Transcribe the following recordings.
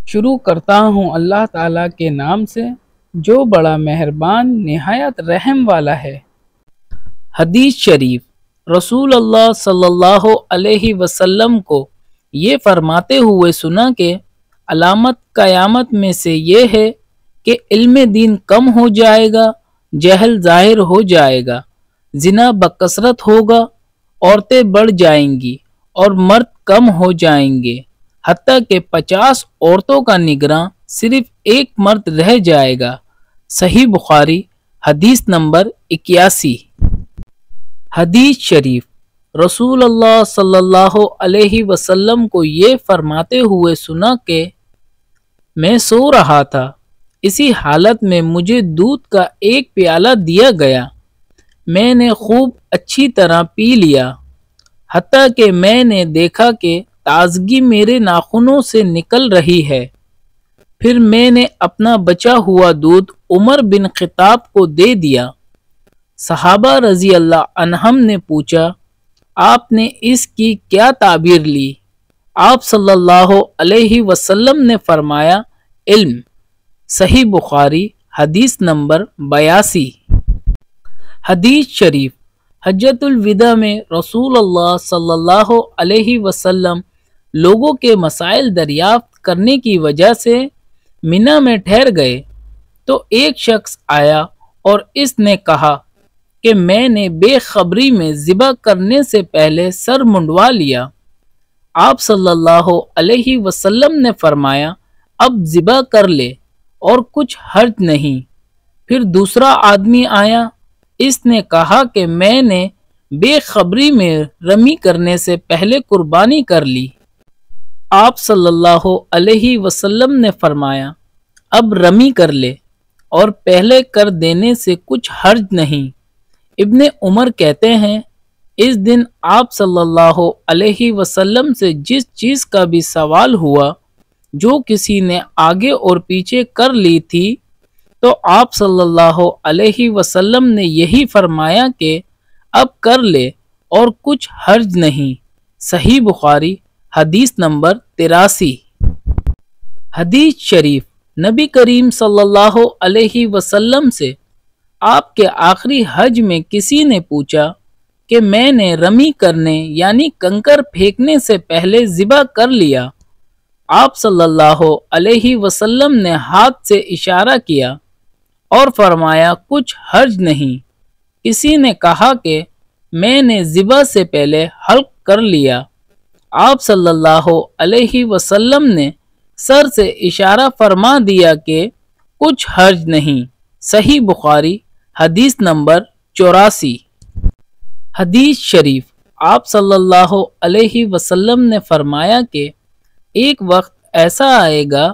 शुरू करता हूँ अल्लाह ताला के नाम से जो बड़ा मेहरबान निहायत रहम वाला है। हदीस शरीफ, रसूल अल्लाह सल्लल्लाहु अलैहि वसल्लम को ये फरमाते हुए सुना कि अलामत क़यामत में से ये है कि इल्म दीन कम हो जाएगा, जहल ज़ाहिर हो जाएगा, जिना बकसरत होगा, औरतें बढ़ जाएंगी और मर्द कम हो जाएंगे, हत्ता कि 50 औरतों का निगरान सिर्फ एक मर्द रह जाएगा। सही बुखारी हदीस नंबर 81। हदीस शरीफ, रसूल अल्लाह सल्लल्लाहु अलैहि वसल्लम को ये फरमाते हुए सुना कि मैं सो रहा था, इसी हालत में मुझे दूध का एक प्याला दिया गया। मैंने खूब अच्छी तरह पी लिया, हत्ता कि मैंने देखा कि ताजगी मेरे नाखूनों से निकल रही है। फिर मैंने अपना बचा हुआ दूध उमर बिन खिताब को दे दिया। सहाबा रजी अल्लाह अन्हम ने पूछा, आपने इसकी क्या ताबीर ली? आप सल्लल्लाहु अलैहि वसल्लम ने फरमाया, इल्म। सही बुखारी हदीस नंबर 82। हदीस शरीफ, हज्जतुल विदा में रसूल अल्लाह सल्लल्लाहु अलैहि वसल्लम लोगों के मसाइल दरियाफ्त करने की वजह से मिना में ठहर गए तो एक शख्स आया और इसने कहा कि मैंने बेखबरी में ज़िबा करने से पहले सर मुंडवा लिया। आप सल्लल्लाहु अलैहि वसल्लम ने फरमाया, अब ज़िबा कर ले और कुछ हर्ज नहीं। फिर दूसरा आदमी आया, इसने कहा कि मैंने बेखबरी में रमी करने से पहले कुर्बानी कर ली। आप सल्लल्लाहु अलैहि वसल्लम ने फरमाया, अब रमी कर ले और पहले कर देने से कुछ हर्ज नहीं। इब्ने उमर कहते हैं, इस दिन आप सल्लल्लाहु अलैहि वसल्लम से जिस चीज़ का भी सवाल हुआ जो किसी ने आगे और पीछे कर ली थी तो आप सल्लल्लाहु अलैहि वसल्लम ने यही फरमाया कि अब कर ले और कुछ हर्ज नहीं। सही बुखारी हदीस नंबर 83। हदीस शरीफ, नबी करीम सल्लल्लाहु अलैहि वसल्लम से आपके आखिरी हज में किसी ने पूछा कि मैंने रमी करने यानी कंकर फेंकने से पहले ज़िबा कर लिया। आप सल्लल्लाहु अलैहि वसल्लम ने हाथ से इशारा किया और फरमाया, कुछ हर्ज नहीं। किसी ने कहा कि मैंने ज़िबा से पहले हल्क कर लिया। आप सल्लल्लाहु अलैहि वसल्लम ने सर से इशारा फरमा दिया कि कुछ हर्ज नहीं। सही बुखारी हदीस नंबर 84। हदीस शरीफ, आप सल्लल्लाहु अलैहि वसल्लम ने फरमाया कि एक वक्त ऐसा आएगा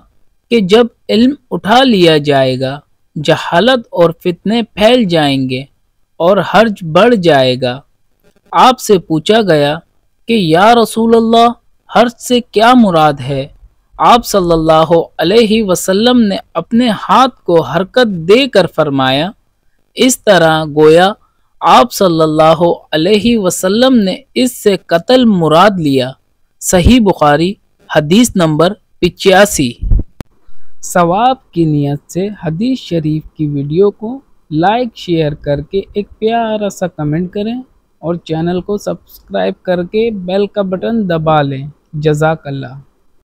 कि जब इल्म उठा लिया जाएगा, जहालत और फितने फैल जाएंगे और हर्ज बढ़ जाएगा। आपसे पूछा गया कि या रसूल अल्लाह, हर्ज से क्या मुराद है? आप सल्लल्लाहु अलैहि वसल्लम ने अपने हाथ को हरकत देकर फरमाया, इस तरह गोया आप सल्लल्लाहु अलैहि वसल्लम ने इससे कत्ल मुराद लिया। सही बुखारी हदीस नंबर 85। सवाब की नियत से हदीस शरीफ की वीडियो को लाइक शेयर करके एक प्यारा सा कमेंट करें और चैनल को सब्सक्राइब करके बेल का बटन दबा लें। जज़ाकल्लाह।